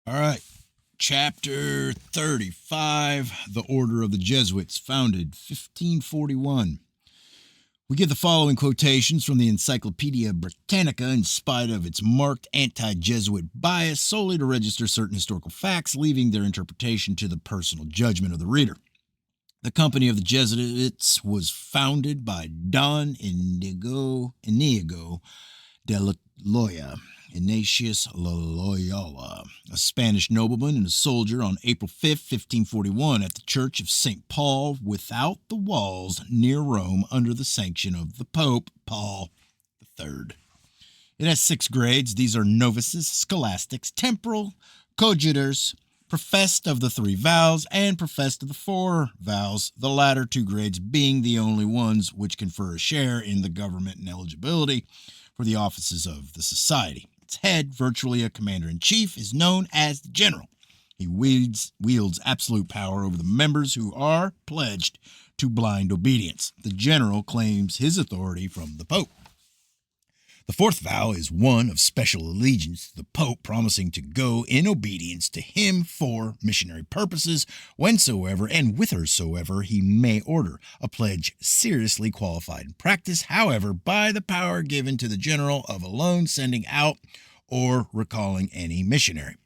All right. Chapter 35, The Order of the Jesuits, founded 1541. We get the following quotations from the Encyclopedia Britannica in spite of its marked anti-Jesuit bias solely to register certain historical facts, leaving their interpretation to the personal judgment of the reader. The Company of the Jesuits was founded by Don Inigo de Loyola, Ignatius of Loyola, a Spanish nobleman and a soldier, on April 5, 1541, at the Church of St. Paul without the walls near Rome under the sanction of the Pope, Paul III. It has 6 grades. These are novices, scholastics, temporal, coadjutors, professed of the 3 vows, and professed of the 4 vows, the latter 2 grades being the only ones which confer a share in the government and eligibility for the offices of the society. Its head, virtually a commander-in-chief, is known as the general. He wields absolute power over the members who are pledged to blind obedience. The general claims his authority from the Pope. The 4th vow is one of special allegiance to the Pope, promising to go in obedience to him for missionary purposes whensoever and whithersoever he may order, a pledge seriously qualified in practice, however, by the power given to the general of alone sending out or recalling any missionary.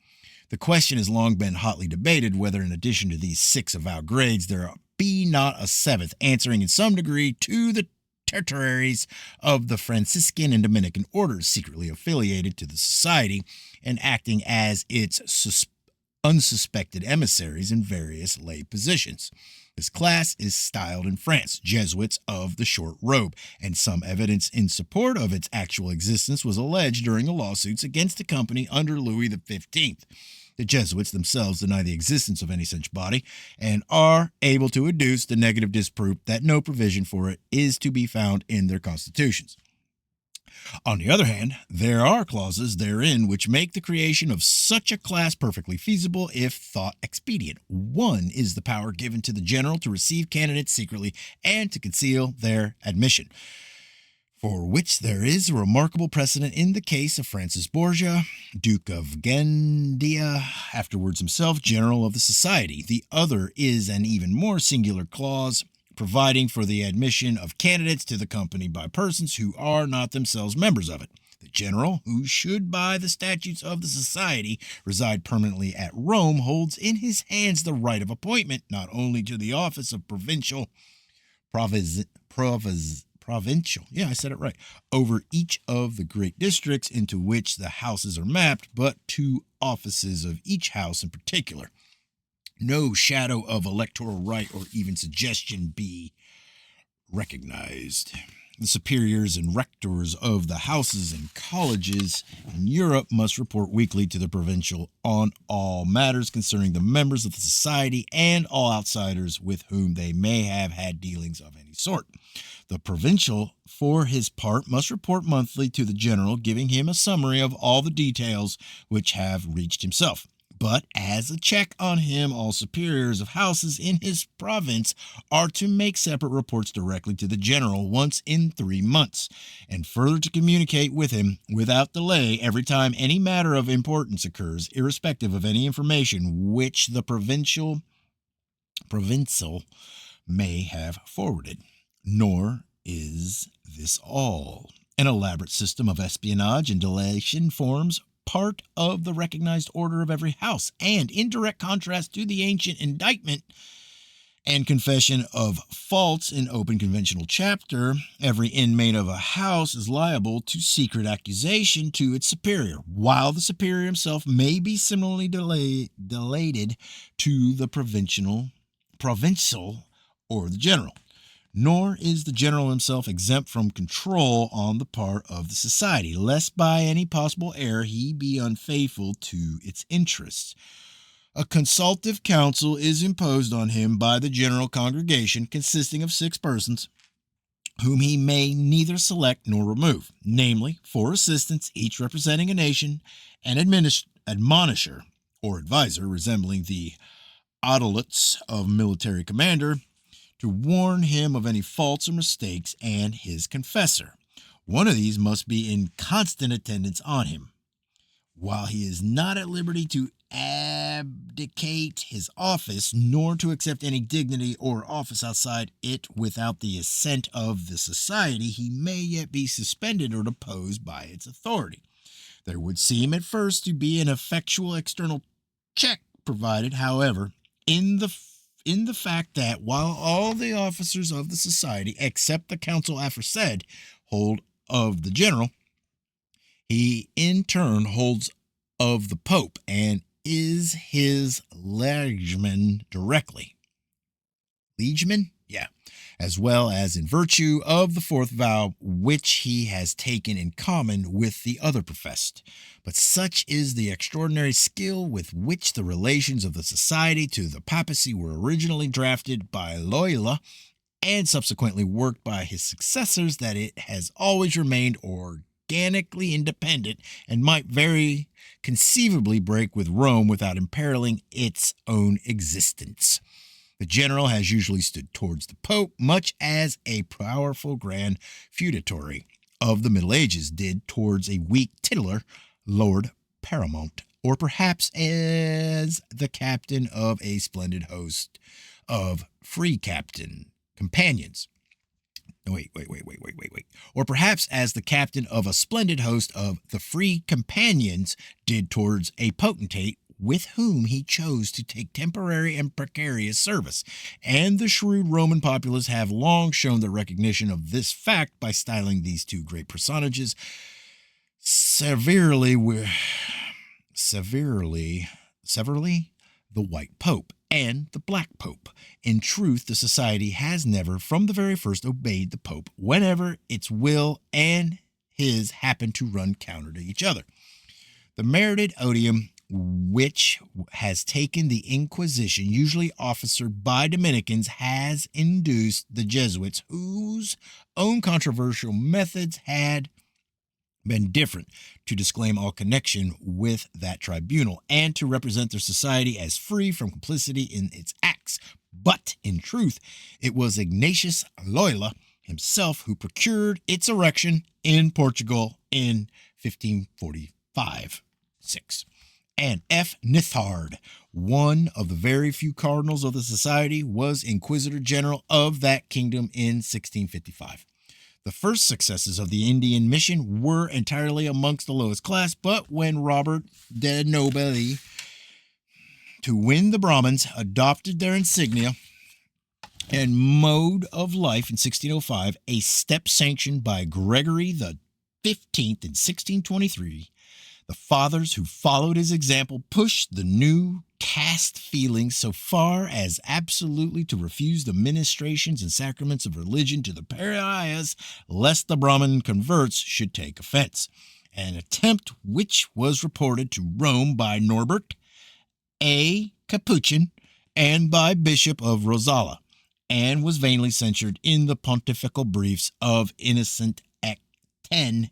The question has long been hotly debated whether, in addition to these 6 avowed grades, there be not a 7th, answering in some degree to the territories of the Franciscan and Dominican orders secretly affiliated to the society and acting as its unsuspected emissaries in various lay positions. This class is styled in France Jesuits of the short robe, and some evidence in support of its actual existence was alleged during the lawsuits against the company under Louis XV. The Jesuits themselves deny the existence of any such body and are able to adduce the negative disproof that no provision for it is to be found in their constitutions. On the other hand, there are clauses therein which make the creation of such a class perfectly feasible if thought expedient. One is the power given to the general to receive candidates secretly and to conceal their admission, for which there is a remarkable precedent in the case of Francis Borgia, Duke of Gandia, afterwards himself general of the society. The other is an even more singular clause, providing for the admission of candidates to the company by persons who are not themselves members of it. The general, who should by the statutes of the society reside permanently at Rome, holds in his hands the right of appointment not only to the office of provincial, yeah, I said it right, over each of the great districts into which the houses are mapped, but to offices of each house in particular. No shadow of electoral right or even suggestion be recognized. The superiors and rectors of the houses and colleges in Europe must report weekly to the provincial on all matters concerning the members of the society and all outsiders with whom they may have had dealings of any sort. The provincial, for his part, must report monthly to the general, giving him a summary of all the details which have reached himself. But as a check on him, all superiors of houses in his province are to make separate reports directly to the general once in 3 months, and further to communicate with him without delay every time any matter of importance occurs, irrespective of any information which the provincial may have forwarded. Nor is this all. An elaborate system of espionage and delation forms part of the recognized order of every house, and in direct contrast to the ancient indictment and confession of faults in open conventional chapter, every inmate of a house is liable to secret accusation to its superior, while the superior himself may be similarly delated to the provincial or the general. Nor is the general himself exempt from control on the part of the society, lest by any possible error he be unfaithful to its interests. A consultative council is imposed on him by the general congregation, consisting of 6 persons, whom he may neither select nor remove, namely, 4 assistants, each representing a nation, an admonisher or advisor, resembling the autolots of military commander, to warn him of any faults or mistakes, and his confessor. One of these must be in constant attendance on him, while he is not at liberty to abdicate his office, nor to accept any dignity or office outside it without the assent of the society, he may yet be suspended or deposed by its authority. There would seem at first to be an effectual external check provided, however, in the fact that while all the officers of the society, except the council aforesaid, hold of the general, he in turn holds of the Pope and is his liegeman directly. Liegeman? Yeah. As well as in virtue of the fourth vow, which he has taken in common with the other professed. But such is the extraordinary skill with which the relations of the society to the papacy were originally drafted by Loyola and subsequently worked by his successors that it has always remained organically independent and might very conceivably break with Rome without imperiling its own existence. The general has usually stood towards the Pope, much as a powerful grand feudatory of the Middle Ages did towards a weak titular Lord Paramount, or perhaps as the captain of a splendid host of free captain companions. Wait. Or perhaps as the captain of a splendid host of the free companions did towards a potentate with whom he chose to take temporary and precarious service. And the shrewd Roman populace have long shown their recognition of this fact by styling these two great personages severely the White Pope and the Black Pope. In truth, the society has never, from the very first, obeyed the Pope whenever its will and his happened to run counter to each other. The merited odium which has taken the Inquisition, usually officered by Dominicans, has induced the Jesuits, whose own controversial methods had been different, to disclaim all connection with that tribunal and to represent their society as free from complicity in its acts. But, in truth, it was Ignatius of Loyola himself who procured its erection in Portugal in 1545-6. And F. Nithard, one of the very few cardinals of the society, was Inquisitor General of that kingdom in 1655. The first successes of the Indian mission were entirely amongst the lowest class, but when Robert de Nobili, to win the Brahmins, adopted their insignia and mode of life in 1605, a step sanctioned by Gregory the 15th in 1623, the fathers who followed his example pushed the new caste feeling so far as absolutely to refuse the ministrations and sacraments of religion to the pariahs, lest the Brahmin converts should take offense. An attempt which was reported to Rome by Norbert A. Capuchin and by Bishop of Rosala, and was vainly censured in the pontifical briefs of Innocent X in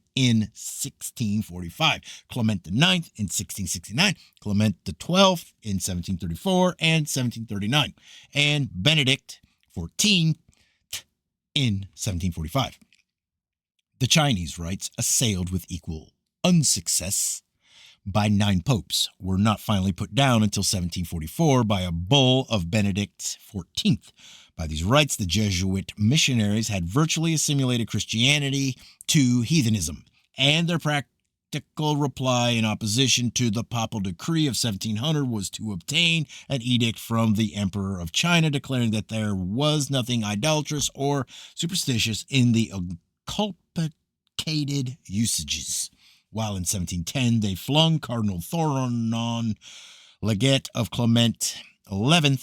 1645, Clement IX in 1669, Clement XII in 1734 and 1739, and Benedict XIV in 1745. The Chinese rites, assailed with equal unsuccess by 9 popes, were not finally put down until 1744 by a bull of Benedict XIV. By these rites, the Jesuit missionaries had virtually assimilated Christianity to heathenism, and their practical reply in opposition to the papal decree of 1700 was to obtain an edict from the Emperor of China declaring that there was nothing idolatrous or superstitious in the occulted usages. While in 1710 they flung Cardinal Thoronon, legate of Clement XI,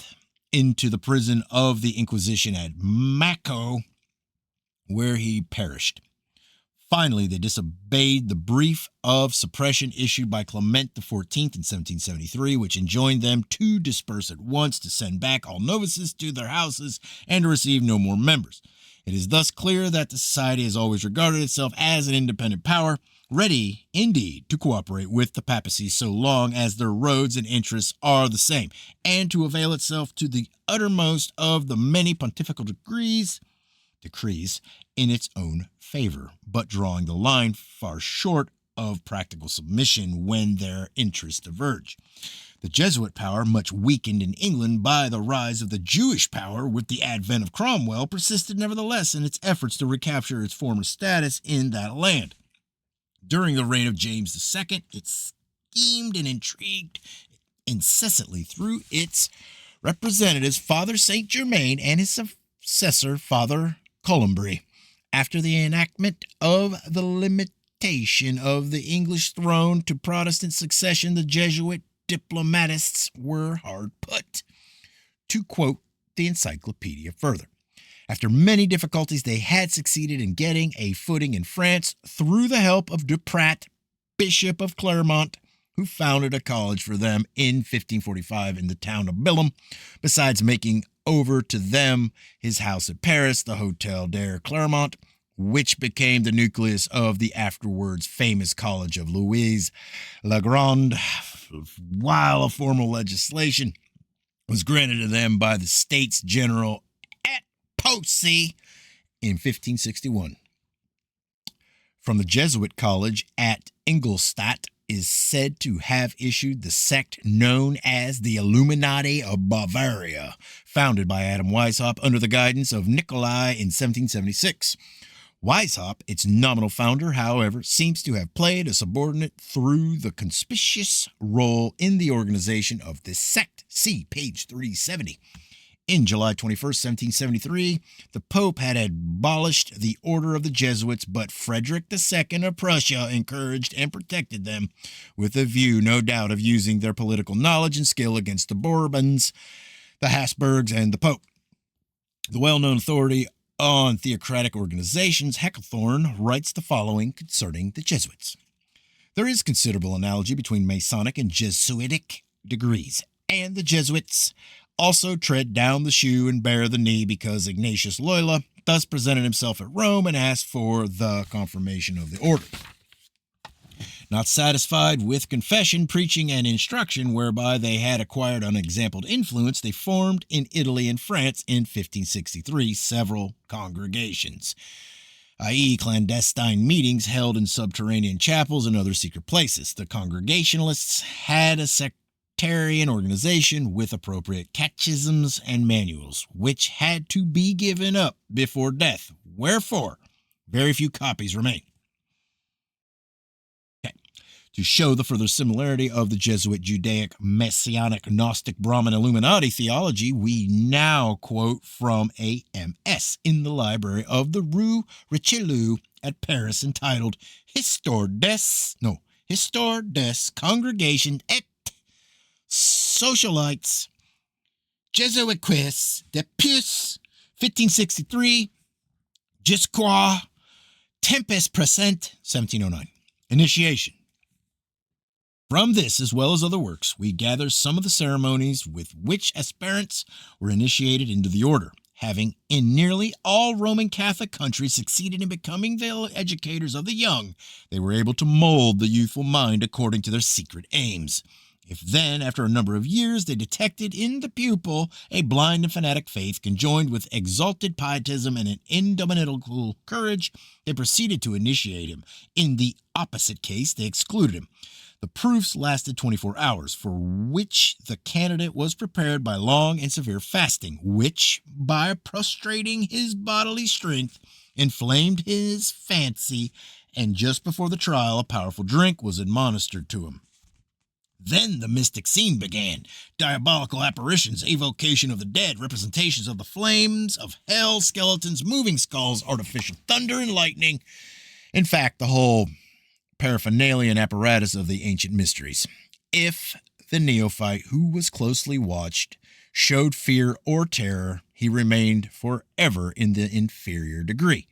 into the prison of the Inquisition at Maco, where he perished. Finally, they disobeyed the brief of suppression issued by Clement XIV in 1773, which enjoined them to disperse at once, to send back all novices to their houses, and to receive no more members. It is thus clear that the society has always regarded itself as an independent power, ready, indeed, to cooperate with the papacy so long as their roads and interests are the same, and to avail itself to the uttermost of the many pontifical decrees in its own favor, but drawing the line far short of practical submission when their interests diverge. The Jesuit power, much weakened in England by the rise of the Jewish power with the advent of Cromwell, persisted nevertheless in its efforts to recapture its former status in that land. During the reign of James II, it schemed and intrigued incessantly through its representatives, Father Saint Germain and his successor, Father Columbry. After the enactment of the limitation of the English throne to Protestant succession, the Jesuit diplomatists were hard put. To quote the encyclopedia further, after many difficulties, they had succeeded in getting a footing in France through the help of Duprat, Bishop of Clermont, who founded a college for them in 1545 in the town of Bilham, besides making over to them his house at Paris, the Hôtel de Clermont, which became the nucleus of the afterwards famous College of Louise le Grand, while a formal legislation was granted to them by the States General at Poissy in 1561. From the Jesuit College at Ingolstadt is said to have issued the sect known as the Illuminati of Bavaria, founded by Adam Weishaupt under the guidance of Nicolai in 1776. Weishaupt, its nominal founder, however, seems to have played a subordinate through the conspicuous role in the organization of this sect. See page 370. In July 21st, 1773, the Pope had abolished the Order of the Jesuits, but Frederick II of Prussia encouraged and protected them, with a view, no doubt, of using their political knowledge and skill against the Bourbons, the Habsburgs, and the Pope. The well-known authority on theocratic organizations, Hecklethorn, writes the following concerning the Jesuits. There is considerable analogy between Masonic and Jesuitic degrees, and the Jesuits also tread down the shoe and bare the knee because Ignatius of Loyola thus presented himself at Rome and asked for the confirmation of the order. Not satisfied with confession, preaching, and instruction, whereby they had acquired unexampled influence, they formed in Italy and France in 1563 several congregations, i.e. clandestine meetings held in subterranean chapels and other secret places. The Congregationalists had a sectarian organization with appropriate catechisms and manuals, which had to be given up before death, wherefore very few copies remain. To show the further similarity of the Jesuit, Judaic, Messianic, Gnostic, Brahmin, Illuminati theology, we now quote from a MS in the library of the Rue Richelieu at Paris entitled Histoire des Congregations et Socialites Jesuites depuis 1563 jusqu'à temps present, 1709. Initiation. From this, as well as other works, we gather some of the ceremonies with which aspirants were initiated into the order, having in nearly all Roman Catholic countries succeeded in becoming the educators of the young. They were able to mold the youthful mind according to their secret aims. If then, after a number of years, they detected in the pupil a blind and fanatic faith conjoined with exalted pietism and an indomitable courage, they proceeded to initiate him. In the opposite case, they excluded him. The proofs lasted 24 hours, for which the candidate was prepared by long and severe fasting, which, by prostrating his bodily strength, inflamed his fancy, and just before the trial a powerful drink was administered to him. Then the mystic scene began. Diabolical apparitions, evocation of the dead, representations of the flames of hell, skeletons, moving skulls, artificial thunder and lightning. In fact, the whole paraphernalia and apparatus of the ancient mysteries. If the neophyte, who was closely watched, showed fear or terror, he remained forever in the inferior degree.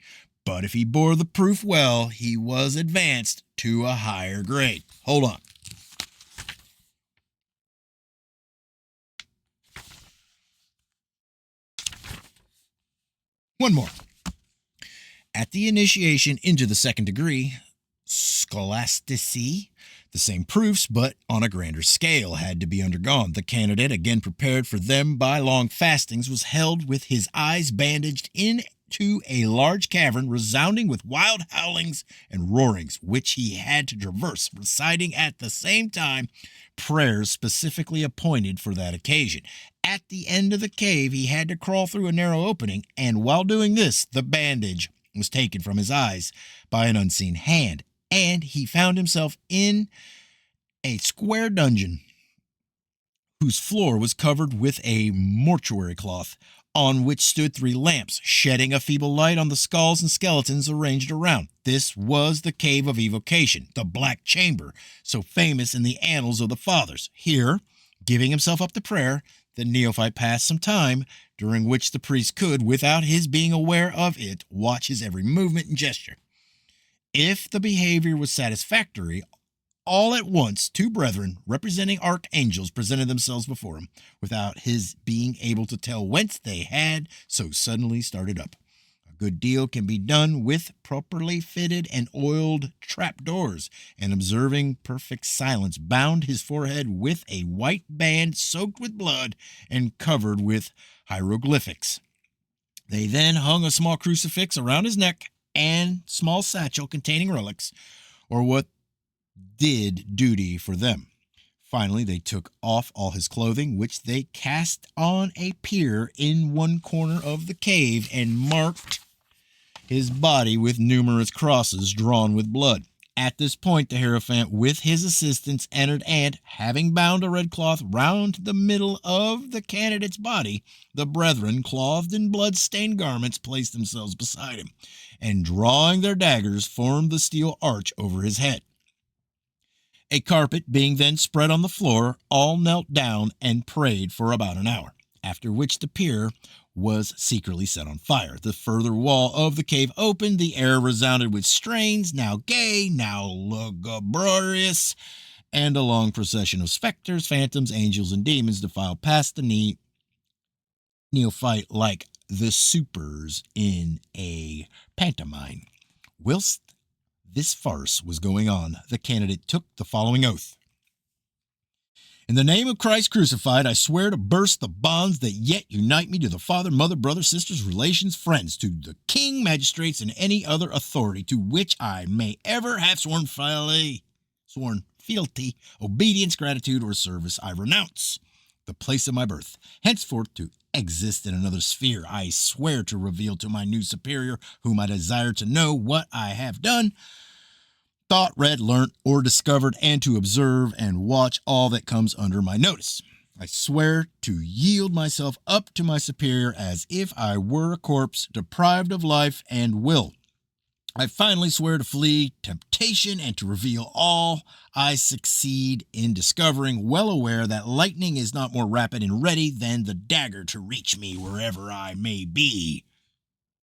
But if he bore the proof well, he was advanced to a higher grade. Hold on. One more. At the initiation into the second degree, scholastici, the same proofs, but on a grander scale, had to be undergone. The candidate, again prepared for them by long fastings, was held with his eyes bandaged into a large cavern, resounding with wild howlings and roarings, which he had to traverse, reciting at the same time prayers specifically appointed for that occasion. At the end of the cave, he had to crawl through a narrow opening, and while doing this, the bandage was taken from his eyes by an unseen hand, and he found himself in a square dungeon whose floor was covered with a mortuary cloth, on which stood 3 lamps, shedding a feeble light on the skulls and skeletons arranged around. This was the Cave of Evocation, the Black Chamber, so famous in the annals of the Fathers. Here, giving himself up to prayer, the neophyte passed some time, during which the priest could, without his being aware of it, watch his every movement and gesture. If the behavior was satisfactory, all at once 2 brethren, representing archangels, presented themselves before him, without his being able to tell whence they had so suddenly started up. A good deal can be done with properly fitted and oiled trapdoors, and observing perfect silence, bound his forehead with a white band soaked with blood and covered with hieroglyphics. They then hung a small crucifix around his neck and small satchel containing relics, or what did duty for them. Finally, they took off all his clothing, which they cast on a pier in one corner of the cave, and marked his body with numerous crosses drawn with blood. At this point, the Hierophant, with his assistants, entered, and, having bound a red cloth round the middle of the candidate's body, the brethren, clothed in blood-stained garments, placed themselves beside him, and, drawing their daggers, formed the steel arch over his head. A carpet being then spread on the floor, all knelt down and prayed for about an hour, after which the pier was secretly set on fire. The further wall of the cave opened, the air resounded with strains, now gay, now lugubrious, and a long procession of specters, phantoms, angels, and demons defiled past the neophyte like the supers in a pantomime. Whilst this farce was going on, the candidate took the following oath. In the name of Christ crucified, I swear to burst the bonds that yet unite me to the father, mother, brother, sisters, relations, friends, to the king, magistrates, and any other authority to which I may ever have sworn fealty, obedience, gratitude, or service. I renounce the place of my birth, henceforth to exist in another sphere. I swear to reveal to my new superior, whom I desire to know what I have done, thought, read, learnt, or discovered, and to observe and watch all that comes under my notice. I swear to yield myself up to my superior as if I were a corpse deprived of life and will. I finally swear to flee temptation and to reveal all I succeed in discovering, well aware that lightning is not more rapid and ready than the dagger to reach me wherever I may be.